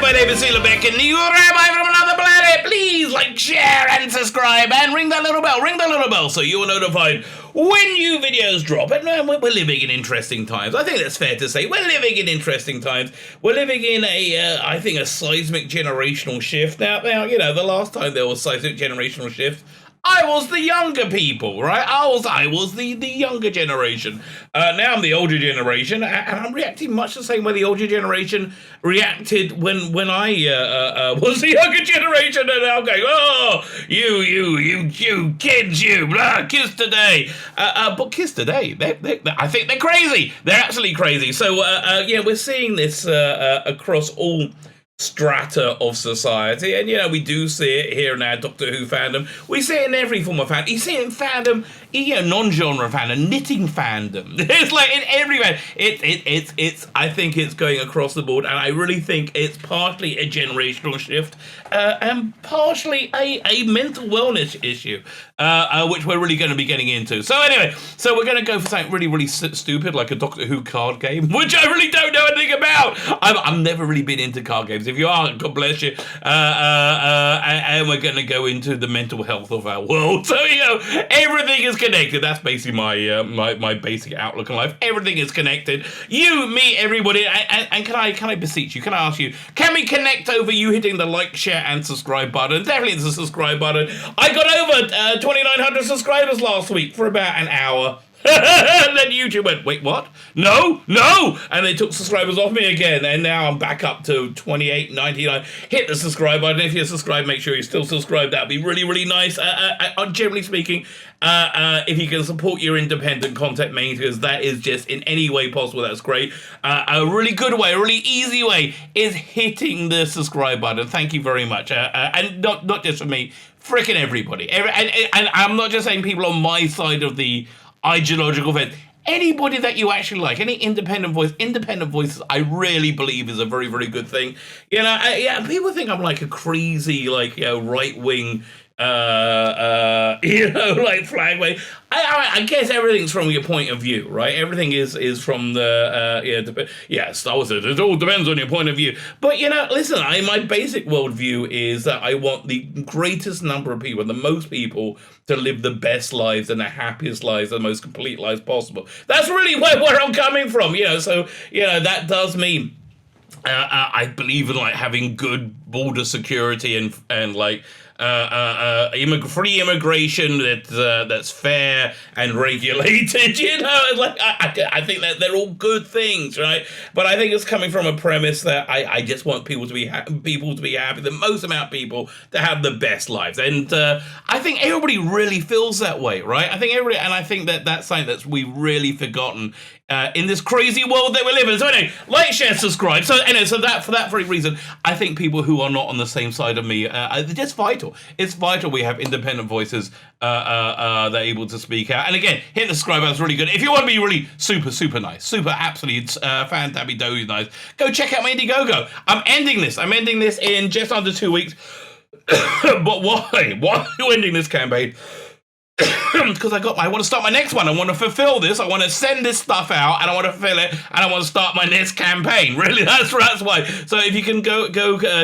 my name is SOOO and you Rabbi from another planet. Please like, share, and subscribe, and ring that little bell, so you're notified when new videos drop. And we're living in interesting times. I think that's fair to say. We're living in interesting times. We're living in I think, a seismic generational shift. Now, you know, the last time there was seismic generational shift, I was the younger people, right? I was the younger generation. Now I'm the older generation, and I'm reacting much the same way the older generation reacted when I was the younger generation, and I'm going, oh, you kids, kids today. But kids today, I think they're crazy. They're absolutely crazy. So, yeah, we're seeing this across all strata of society, and you know, we do see it here in our Doctor Who fandom. We see it in every form of fandom. You see it in fandom, you know, non-genre fandom, knitting fandom. It's like in every fandom. It's I think it's going across the board, and I really think it's partially a generational shift, and partially a mental wellness issue, which we're really going to be getting into. So anyway, so we're going to go for something really, really stupid, like a Doctor Who card game, which I really don't know anything about. I've never really been into card games. If you are, God bless you. And we're going to go into the mental health of our world. So, you know, everything is connected. That's basically my basic outlook on life. Everything is connected. You, me, everybody. And can I beseech you? Can I ask you? Can we connect over you hitting the like, share, and subscribe button? Definitely the subscribe button. I got over 2,900 subscribers last week for about an hour. And then YouTube went, wait, what? No! And they took subscribers off me again, and now I'm back up to 28.99. Hit the subscribe button. If you're subscribed, make sure you're still subscribed. That'd be really, really nice. Generally speaking, if you can support your independent content makers, that is just in any way possible, that's great. A really good way, a really easy way is hitting the subscribe button. Thank you very much. And not just for me, freaking everybody. And I'm not just saying people on my side of the ideological fence. Anybody that you actually like, any independent voices, I really believe is a very, very good thing. You know, yeah, people think I'm like a crazy, like, you know, right-wing, you know, like flag wave. I guess everything's from your point of view, right? Everything is from the, Star Wars, it all depends on your point of view. But, you know, listen, my basic worldview is that I want the greatest number of people, the most people, to live the best lives and the happiest lives, the most complete lives possible. That's really where I'm coming from, you know, so, you know, that does mean I believe in, like, having good border security and like, free immigration that's fair and regulated, you know, like I think that they're all good things, right? But I think it's coming from a premise that I just want people to be happy, the most amount of people to have the best lives, and I think everybody really feels that way, right? I think that's something that's we've really forgotten in this crazy world that we live in. So anyway, like, share, subscribe. So anyway, so that for that very reason, I think people who are not on the same side of me, they're just vital. It's vital we have independent voices that are able to speak out. And again, hit the subscribe button. It's really good. If you want to be really super, super nice, super absolutely fantabby-dozy nice, go check out my Indiegogo. I'm ending this in just under 2 weeks. But why? Why are you ending this campaign? Because I want to start my next one. I want to fulfill this. I want to send this stuff out, and I want to fulfill it, and I want to start my next campaign. Really, that's why. So if you can go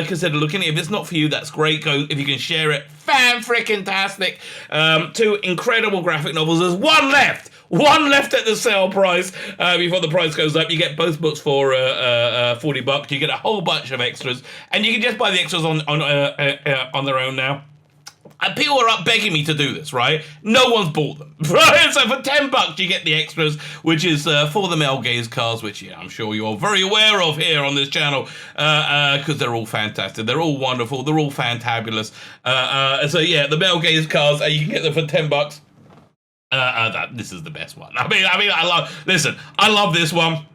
consider looking. If it's not for you, that's great. Go if you can share it. Fan-freaking-tastic. 2 incredible graphic novels. There's one left. One left at the sale price before the price goes up. You get both books for $40. You get a whole bunch of extras, and you can just buy the extras on their own now. People are up begging me to do this, right? No one's bought them, right? So for $10 you get the extras, which is for the male gaze cards, which I'm sure you're very aware of here on this channel, because they're all fantastic, they're all wonderful, they're all fantabulous. So yeah, the male gaze cards, you can get them for $10. This is the best one. I mean, I love this one.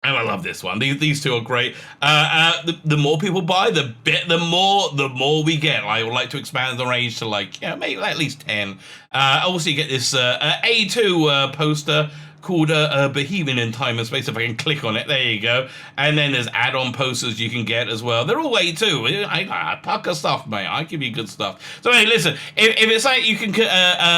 And I love this one. These two are great. The more people buy, the more we get. I would like to expand the range to, like, maybe at least 10. Also, you get this A2 poster called Bohemian Time and Space. If I can click on it, there you go. And then there's add-on posters you can get as well. They're all A2. I pucker stuff, mate. I give you good stuff. So hey, listen, if it's something you can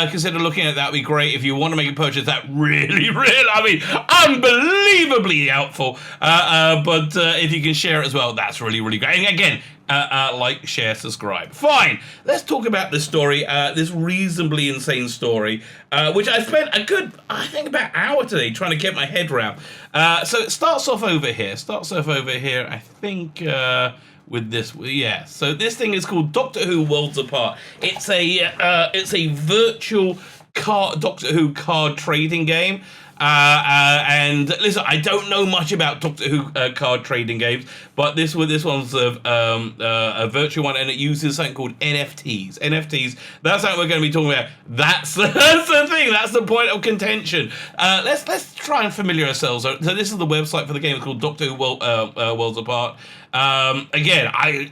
consider looking at, that'd be great. If you want to make a purchase, that really, I mean, unbelievably helpful. But if you can share it as well, that's really, really great. And again, like, share, subscribe. Fine. Let's talk about this story, this reasonably insane story, which I spent a good, I think, about an hour today trying to get my head around. So it starts off over here. I think, with this, yeah. So this thing is called Doctor Who Worlds Apart. It's a virtual Doctor Who card trading game. And listen, I don't know much about Doctor Who card trading games, but this one's a virtual one, and it uses something called NFTs. NFTs, that's what we're going to be talking about. That's the thing. That's the point of contention. Let's try and familiar ourselves. So this is the website for the game. It's called Doctor Who Worlds Apart. Again, I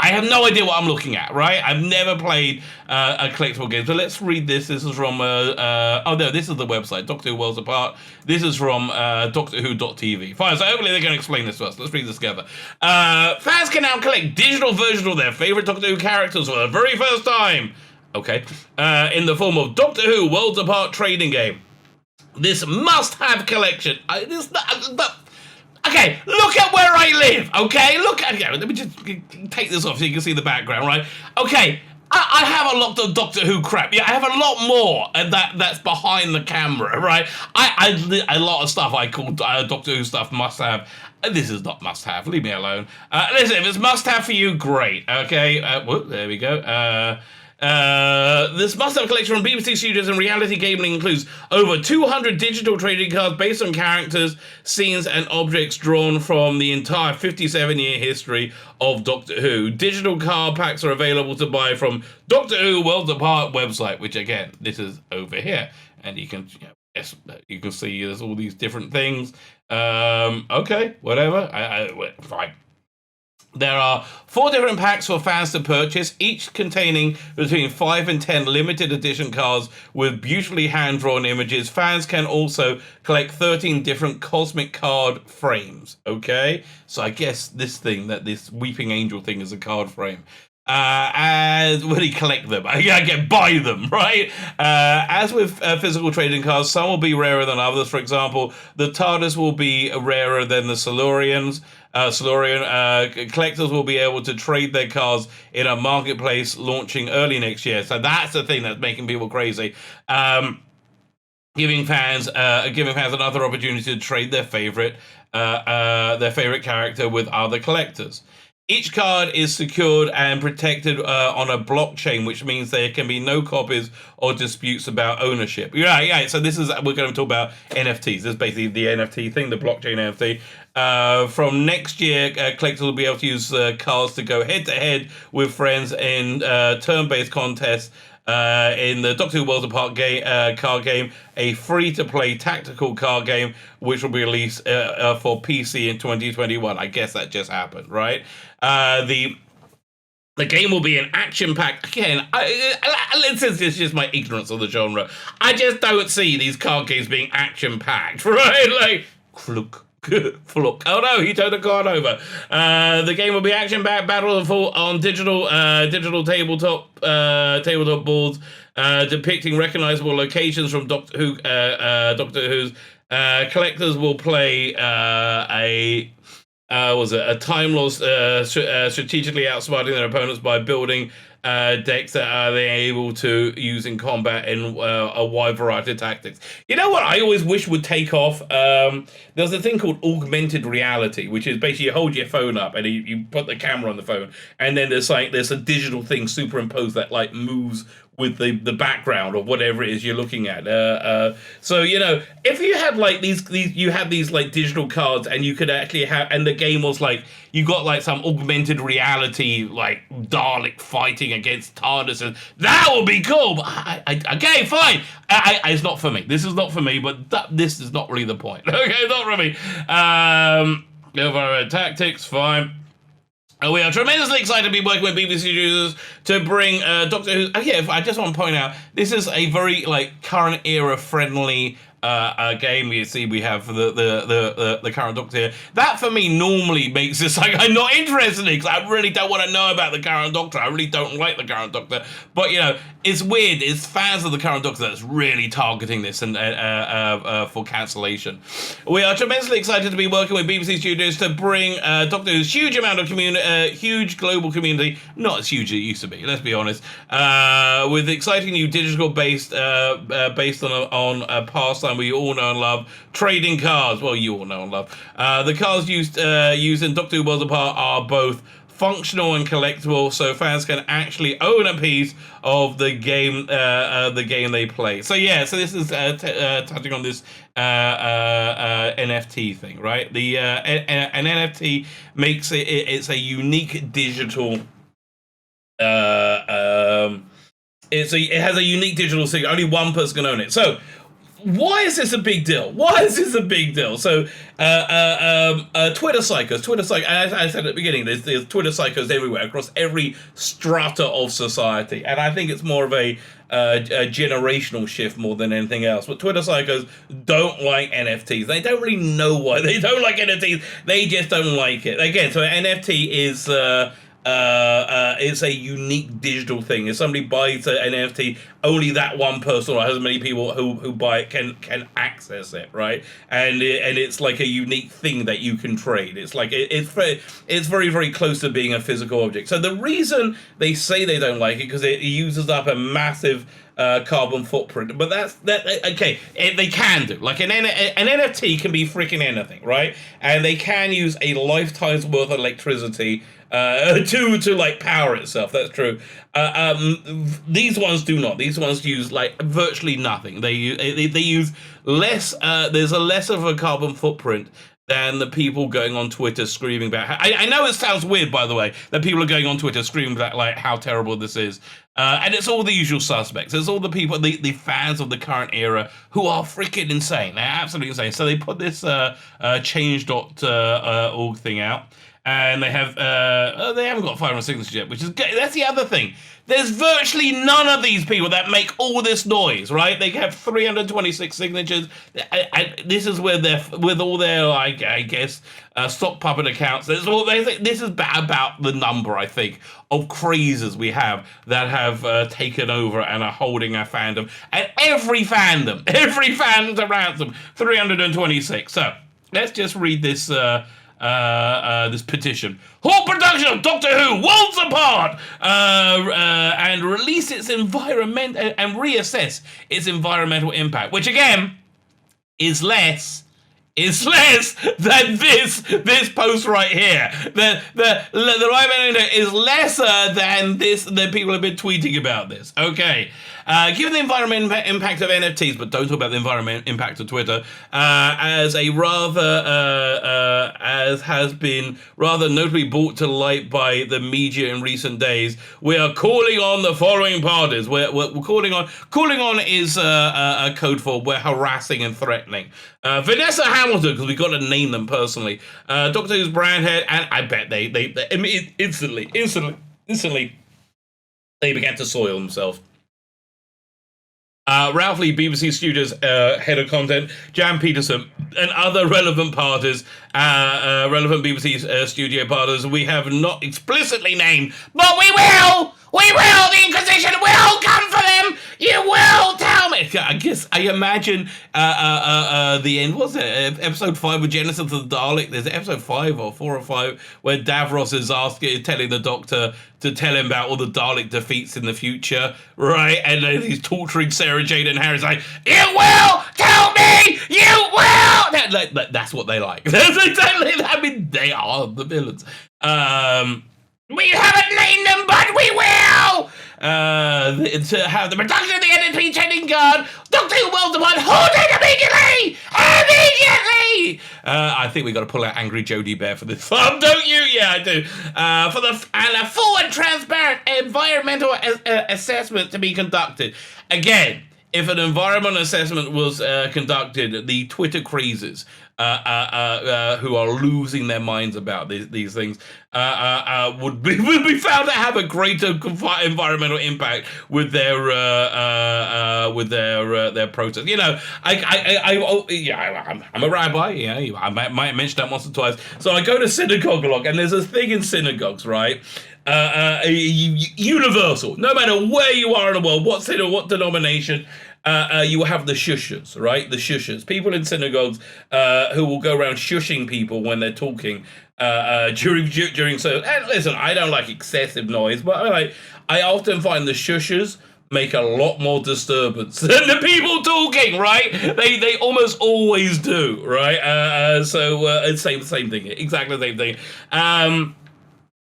have no idea what I'm looking at, right? I've never played a collectible game. So let's read this. This is from, oh no, this is the website, Doctor Who Worlds Apart. This is from doctorwho.tv. Fine, so hopefully they're going to explain this to us. Let's read this together. Fans can now collect digital versions of their favorite Doctor Who characters for the very first time. Okay. In the form of Doctor Who Worlds Apart trading game. This must-have collection. Okay, look at where I live, okay? Let me just take this off so you can see the background, right? Okay, I have a lot of Doctor Who crap. Yeah, I have a lot more that's behind the camera, right? A lot of stuff I call Doctor Who stuff must-have. This is not must-have, leave me alone. Listen, if it's must-have for you, great, okay? Whoop, there we go. This must-have collection from BBC Studios and Reality Gaming includes over 200 digital trading cards based on characters, scenes, and objects drawn from the entire 57-year history of Doctor Who. Digital card packs are available to buy from Doctor Who Worlds Apart website, which again, this is over here, and you can, yes, you can see there's all these different things. Okay, whatever. Fine. There are 4 different packs for fans to purchase, each containing between 5 and 10 limited edition cards with beautifully hand-drawn images. Fans can also collect 13 different cosmic card frames, okay? So I guess this Weeping Angel thing is a card frame. And when you collect them, buy them, right? As with physical trading cards, some will be rarer than others. For example, the TARDIS will be rarer than the Silurian. Collectors will be able to trade their cards in a marketplace launching early next year. So that's the thing that's making people crazy. Giving fans another opportunity to trade their favorite character with other collectors. Each card is secured and protected on a blockchain, which means there can be no copies or disputes about ownership. Yeah. So we're going to talk about NFTs. This is basically the NFT thing, the blockchain NFT. From next year, collectors will be able to use cards to go head-to-head with friends in turn-based contests. In the Doctor Who Worlds Apart card game, a free-to-play tactical card game, which will be released for PC in 2021. I guess that just happened, right? The game will be an action-packed. Again, this is just my ignorance of the genre. I just don't see these card games being action-packed, right? Like, fluk. Oh no, he turned the card over. The game will be action-packed, battle on digital tabletop boards, depicting recognizable locations from Doctor Who's. Collectors will play a Time Lord strategically outsmarting their opponents by building decks that they're able to use in combat in a wide variety of tactics. You know what I always wish would take off? There's a thing called augmented reality, which is basically you hold your phone up and you put the camera on the phone, and then there's a digital thing superimposed that like moves with the background of whatever it is you're looking at. So, you know, if you had like these like digital cards and you could actually have, and the game was like, you got like some augmented reality, like Dalek fighting against TARDIS, and that would be cool. But okay, fine. It's not for me. This is not for me, but this is not really the point. Okay, not for me. Over tactics, fine. We are tremendously excited to be working with BBC Studios to bring Doctor Who. I just want to point out, this is a very like current era friendly game. You see, we have the current Doctor here. That for me normally makes this like I'm not interested in because I really don't want to know about the current Doctor. I really don't like the current Doctor. But you know, it's weird. It's fans of the current Doctor that's really targeting this and for cancellation. We are tremendously excited to be working with BBC Studios to bring Doctor Who's huge amount of huge global community, not as huge as it used to be. Let's be honest. With exciting new digital based on a pastime we all know and love, trading cards. Well, you all know and love. The cards used in Doctor Who Worlds Apart are both functional and collectible, so fans can actually own a piece of the game they play. So yeah, so this is touching on this NFT thing, right? An NFT makes it's a unique digital. It has a unique digital signature. Only one person can own it. So why is this a big deal? So, Twitter psychos, as I said at the beginning, there's Twitter psychos everywhere, across every strata of society. And I think it's more of a generational shift more than anything else. But Twitter psychos don't like NFTs. They don't really know why they don't like NFTs. They just don't like it. Again, so an NFT is... it's a unique digital thing. If somebody buys an NFT, only that one person or as many people who buy it can access it, right? And it's like a unique thing that you can trade. It's like it's very, very close to being a physical object. So the reason they say they don't like it because it uses up a massive carbon footprint, but that's okay. They can do like an NFT can be freaking anything, right? And they can use a lifetime's worth of electricity to like power itself. That's true. These ones do not. These ones use like virtually nothing. They use less. There's a less of a carbon footprint than the people going on Twitter screaming about. I know it sounds weird, by the way, that people are going on Twitter screaming about like how terrible this is. And it's all the usual suspects. It's all the people, the fans of the current era who are freaking insane. They're absolutely insane. So they put this change.org thing out. And they haven't got 500 signatures yet, which is good. That's the other thing. There's virtually none of these people that make all this noise, right? They have 326 signatures. This is where they're with all their, I guess, sock puppet accounts. This is about the number, I think, of crazes we have that have taken over and are holding our fandom. And every fandom's around them. 326. So let's just read this. This petition. Whole production of Doctor Who Worlds Apart and release its environment and reassess its environmental impact, which again is less than this post right here. The environmental is lesser than this. Than people have been tweeting about this. Okay. Given the environmental impact of NFTs, but don't talk about the environmental impact of Twitter, as has been rather notably brought to light by the media in recent days, we are calling on the following parties. We're calling on is a code for we're harassing and threatening. Vanessa Hamilton, because we've got to name them personally. Doctor Who's brand head, and I bet they instantly they began to soil themselves. Ralph Lee, BBC Studios head of content, Jan Peterson, and other relevant parties, relevant BBC studio partners we have not explicitly named, but we will! The Inquisition will come for them! You will tell me! I guess, I imagine the end, was it? Episode 5 of Genesis of the Dalek, there's episode 5 or 4 or 5, where Davros is telling the Doctor to tell him about all the Dalek defeats in the future, right? And then he's torturing Sarah Jane and Harry's like, you will tell me! You will! That's what they like. That's exactly, I mean, they are the villains. We haven't named them, but we will! To have the production of the NFP trading card, Doctor Who Worlds Apart, hold it immediately! Immediately! I think we got to pull out Angry Jodie Bear for this film, don't you? Yeah, I do. And a full and transparent environmental assessment to be conducted. Again, if an environmental assessment was conducted, the Twitter crazes who are losing their minds about these things would be found to have a greater environmental impact with their protest. You know, I'm a rabbi. Yeah, I might mention that once or twice. So I go to synagogue a lot, and there's a thing in synagogues, right? Universal. No matter where you are in the world, what denomination. You will have the shushers, right? The shushers. People in synagogues who will go around shushing people when they're talking during so. And listen, I don't like excessive noise, but I often find the shushers make a lot more disturbance than the people talking, right? They almost always do, right? So same thing, exactly the same thing.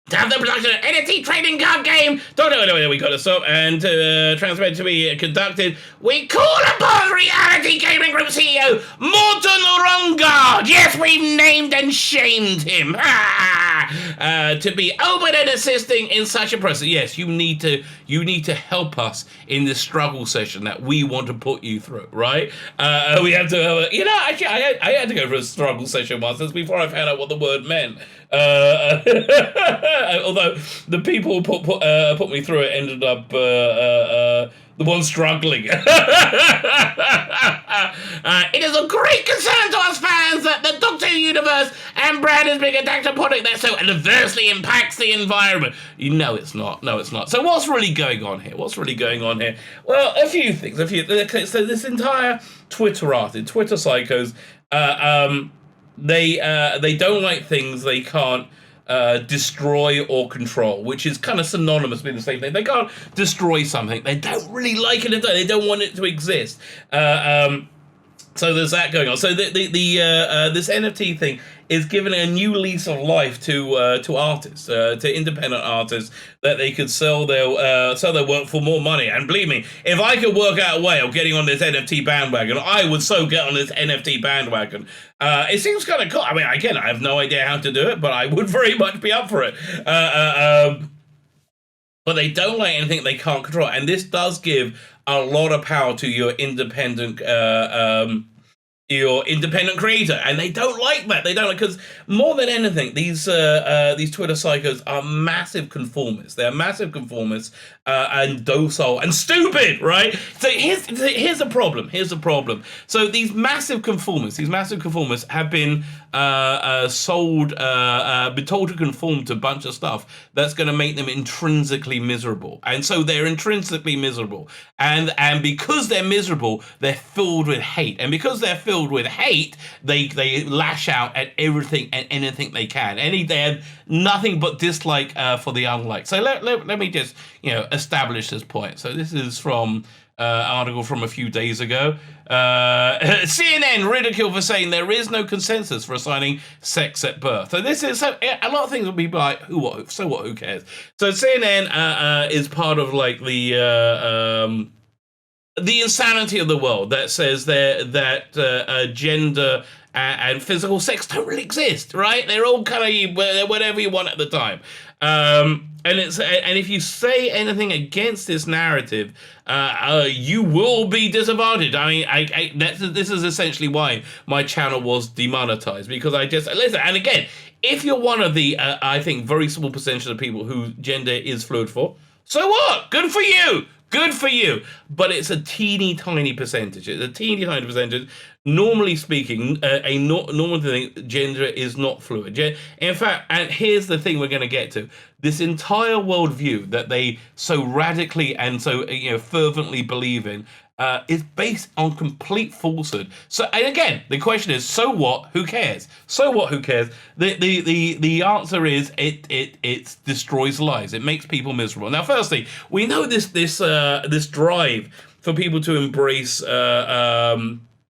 To have the production of NFT trading card game, we got to stop, and transfer to be conducted. We call upon reality gaming group CEO Morten Rungard. Yes, we've named and shamed him to be open and assisting in such a process. Yes, you need to help us in this struggle session that we want to put you through, right? We have to, actually, I had to go for a struggle session once. That's before I found out what the word meant. Although the people who put me through it ended up the one struggling. It is a great concern to us fans that the Doctor Who universe and brand is being attacked upon it that so adversely impacts the environment. No, it's not. So what's really going on here? Well, a few things. So this entire Twitter psychos, they don't like things they can't destroy or control, which is kind of synonymous with the same thing. They can't destroy something. They don't really like it. They don't want it to exist. So there's that going on. So this NFT thing is giving a new lease of life to artists, to independent artists, that they could sell their work for more money. And believe me, if I could work out a way of getting on this NFT bandwagon, I would so get on this NFT bandwagon. It seems kind of cool. I mean, again, I have no idea how to do it, but I would very much be up for it. But they don't like anything they can't control, and this does give a lot of power to your independent creator, and they don't like that. They don't like, because more than anything, these Twitter psychos are massive conformists. They're massive conformists and docile and stupid, right? So here's the problem. So these massive conformists have been been told to conform to a bunch of stuff that's going to make them intrinsically miserable, and so they're intrinsically miserable, and because they're miserable, they're filled with hate, and because they're filled with hate, they lash out at everything and anything they can. They have nothing but dislike for the unliked. So let me just establish this point. So this is from article from a few days ago. CNN ridiculed for saying there is no consensus for assigning sex at birth. So this is a lot of things will be like, who cares? So CNN is part of like the insanity of the world that says that gender and physical sex don't really exist, right? They're all kind of whatever you want at the time. And if you say anything against this narrative, you will be disadvantaged. I mean, this is essentially why my channel was demonetized, because I just listen. And again, if you're one of the, I think, very small percentage of people who gender is fluid for, so what? Good for you. But it's a teeny tiny percentage. Normally speaking, a normal thing, gender is not fluid. In fact, and here's the thing we're going to get to. This entire worldview that they so radically and so fervently believe in is based on complete falsehood. So, and again, the question is, so what? Who cares? The answer is it destroys lives. It makes people miserable. Now, firstly, we know this drive for people to embrace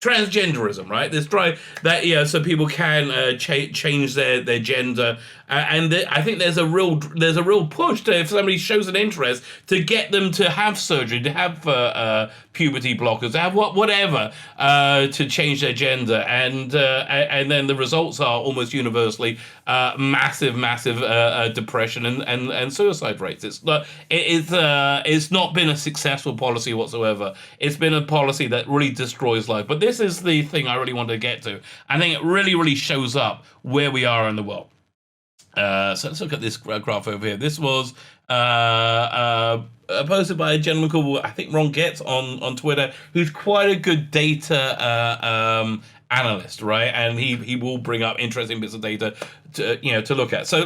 transgenderism, right? This drive that so people can change their gender I think there's a real push to, if somebody shows an interest, to get them to have surgery, to have puberty blockers, to have whatever to change their gender, and then the results are almost universally massive depression and suicide rates. It's not been a successful policy whatsoever. It's been a policy that really destroys life. But this is the thing I really wanted to get to. I think it really shows up where we are in the world. So let's look at this graph over here. This was posted by a gentleman called, I think, Ron Getz on Twitter, who's quite a good data analyst, right? And he will bring up interesting bits of data to look at. So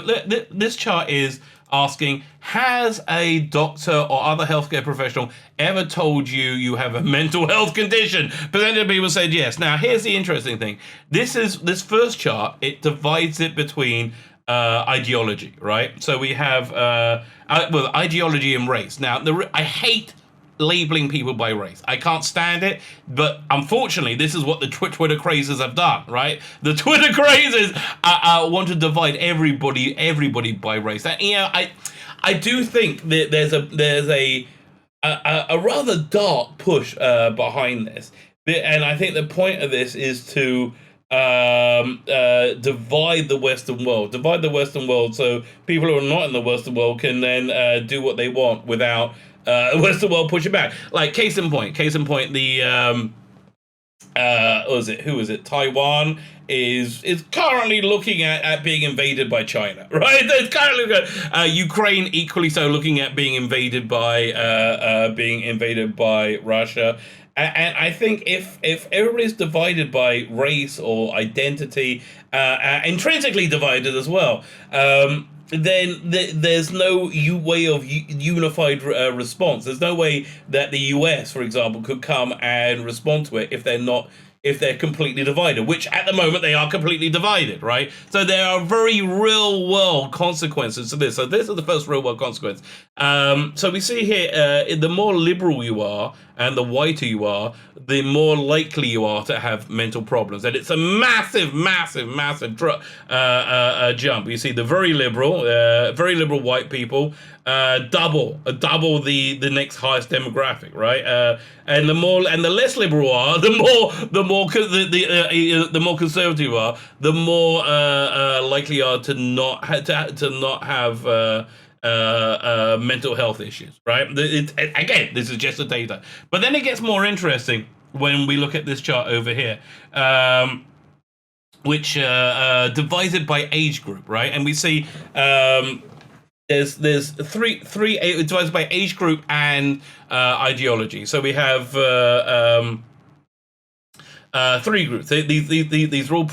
this chart is asking, has a doctor or other healthcare professional ever told you have a mental health condition? Percentage of people said yes. Now, here's the interesting thing. This first chart, it divides it between ideology, right? So we have ideology and race. Now, I hate labeling people by race. I can't stand it, but unfortunately, this is what the Twitter crazes have done, right? The Twitter crazes want to divide everybody by race. And, I do think that there's a rather dark push behind this, and I think the point of this is to divide the Western world, so people who are not in the Western world can then do what they want without Western world pushing back. Like case in point, the who is it? Taiwan is currently looking at being invaded by China, right? It's currently Ukraine equally so looking at being invaded by Russia. And I think if everybody's divided by race or identity, intrinsically divided as well, then there's no way of unified response. There's no way that the US, for example, could come and respond to it if they're completely divided, which at the moment they are completely divided, right? So there are very real world consequences to this. So this is the first real world consequence. So we see here, the more liberal you are and the whiter you are, the more likely you are to have mental problems. And it's a massive jump. You see the very liberal white people, double the next highest demographic, right? And the less liberal are, the more conservative you are, the more likely you are to not have mental health issues, right? Again, this is just the data, but then it gets more interesting when we look at this chart over here, which divided by age group, right? And we see there's three divided by age group and ideology. So we have three groups. These are all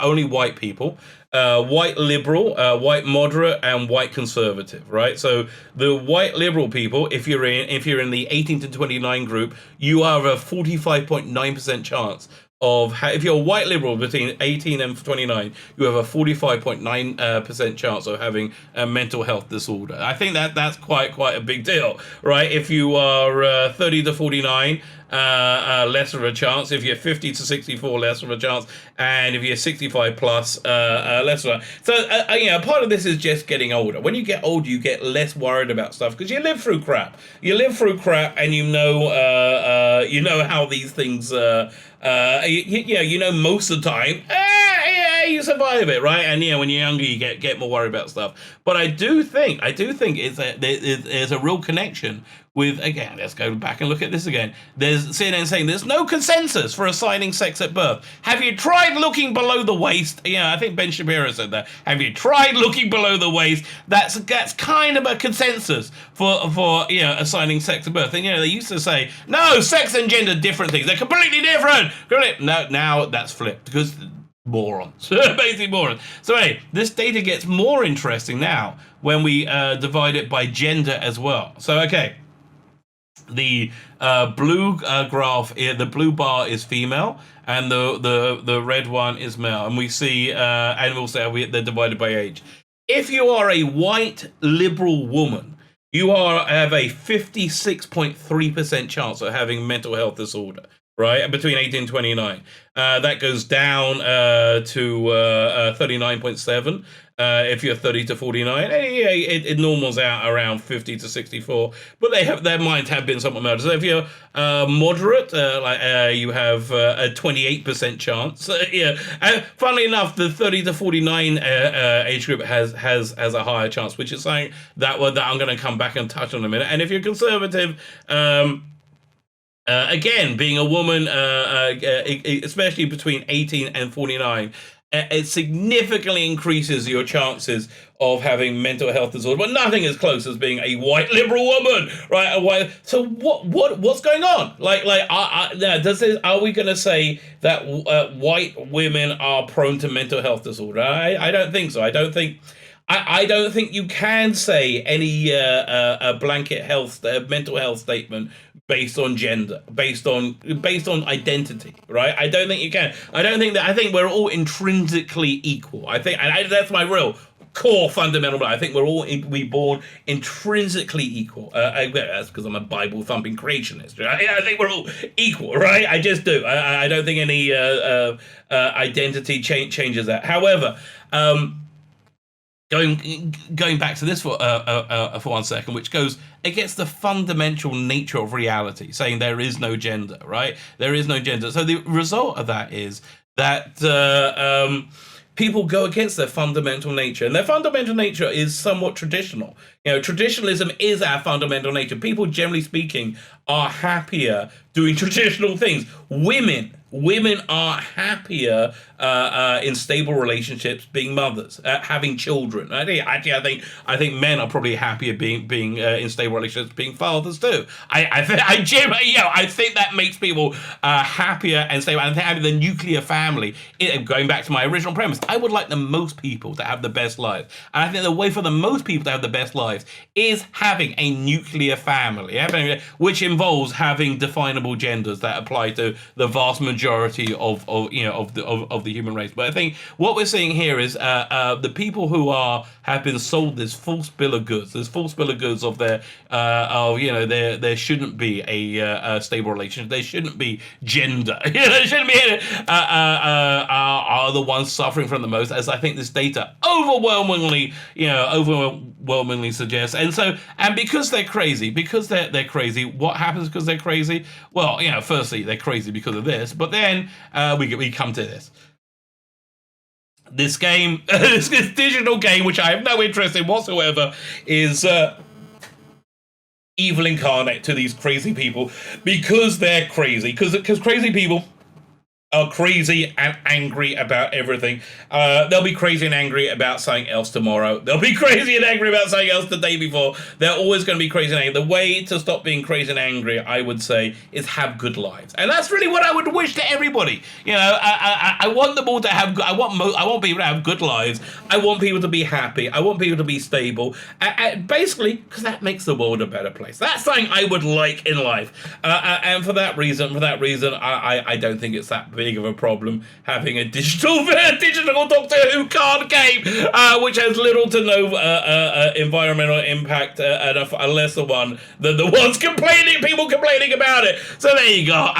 only white people. White liberal, white moderate, and white conservative, right? So the white liberal people, if you're in the 18 to 29 group, you have a 45.9% chance of, if you're a white liberal between 18 and 29, you have a 45.9% chance of having a mental health disorder. I think that's quite a big deal, right? If you are 30 to 49, less of a chance. If you're 50 to 64, less of a chance. And if you're 65 plus, less of a. So, part of this is just getting older. When you get older, you get less worried about stuff because you live through crap. And you know how these things. Most of the time, you survive it, right? And when you're younger, you get more worried about stuff. But I do think there's a real connection with, again, let's go back and look at this again. There's CNN saying there's no consensus for assigning sex at birth. Have you tried looking below the waist? I think Ben Shapiro said that. Have you tried looking below the waist? That's kind of a consensus for assigning sex at birth. And they used to say, no, sex and gender, different things. They're completely different. No, now that's flipped because morons, basically morons. So anyway, this data gets more interesting now when we divide it by gender as well. So okay. The blue graph, the blue bar is female, and the red one is male. And we see, and also they're divided by age. If you are a white liberal woman, you have a 56.3% chance of having mental health disorder. right? Between 18 and 29. That goes down to 39.7 if you're 30 to 49. It normals out around 50 to 64. But their minds have been somewhat murdered. So if you're moderate, you have a 28% chance. Yeah. Funnily enough, the 30 to 49 age group has a higher chance, which is something that I'm going to come back and touch on in a minute. And if you're conservative, again, being a woman, especially between 18 and 49, it significantly increases your chances of having mental health disorder, but nothing as close as being a white liberal woman, right? So what's going on? Are we going to say that white women are prone to mental health disorder? I don't think so. I don't think you can say any a blanket mental health statement based on gender, based on identity, right? I don't think you can. I think we're all intrinsically equal. That's my real core fundamental. I think we born intrinsically equal. That's because I'm a Bible thumping creationist. Right? I think we're all equal, right? I just do. I don't think any identity changes that. However, Going back to this for 1 second, which goes against the fundamental nature of reality, saying there is no gender, right? There is no gender. So the result of that is that people go against their fundamental nature, and their fundamental nature is somewhat traditional. Traditionalism is our fundamental nature. People, generally speaking, are happier doing traditional things. Women are happier in stable relationships, being mothers, having children. I think men are probably happier being in stable relationships, being fathers too. I think that makes people happier and stable. And having the nuclear family, going back to my original premise, I would like the most people to have the best lives. And I think the way for the most people to have the best lives is having a nuclear family, which involves having definable genders that apply to the vast majority of the human race. But I think what we're seeing here is the people who have been sold this false bill of goods, of there shouldn't be a stable relationship, there shouldn't be gender, there shouldn't be are the ones suffering from the most, as I think this data overwhelmingly suggests. And because they're crazy, what happens because they're crazy? Well, firstly, they're crazy because of this, but then we come to this. This game, this digital game, which I have no interest in whatsoever, is evil incarnate to these crazy people because they're crazy. Because crazy people are crazy and angry about everything. They'll be crazy and angry about something else tomorrow. They'll be crazy and angry about something else the day before. They're always going to be crazy and angry. The way to stop being crazy and angry, I would say, is have good lives. And that's really what I would wish to everybody. I want them all to have I want people to have good lives. I want people to be happy. I want people to be stable. Basically, because that makes the world a better place. That's something I would like in life. And for that reason, I don't think it's that big of a problem having a digital Doctor Who card game, which has little to no environmental impact, and a lesser one than the ones people complaining about it. So there you go.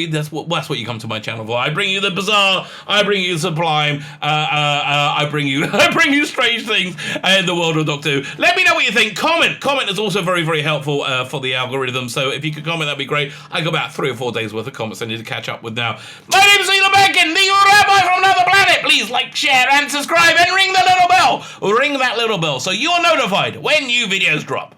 That's what you come to my channel for. I bring you the bizarre, I bring you the sublime, I bring you strange things in the world of Doctor Who. Let me know what you think. Comment is also very, very helpful for the algorithm. So if you could comment, that'd be great. I got about 3 or 4 days worth of comments I need to catch up with now. My name's Elon Bacon, the Rabbi from another planet. Please like, share, and subscribe, and ring the little bell. Ring that little bell so you're notified when new videos drop.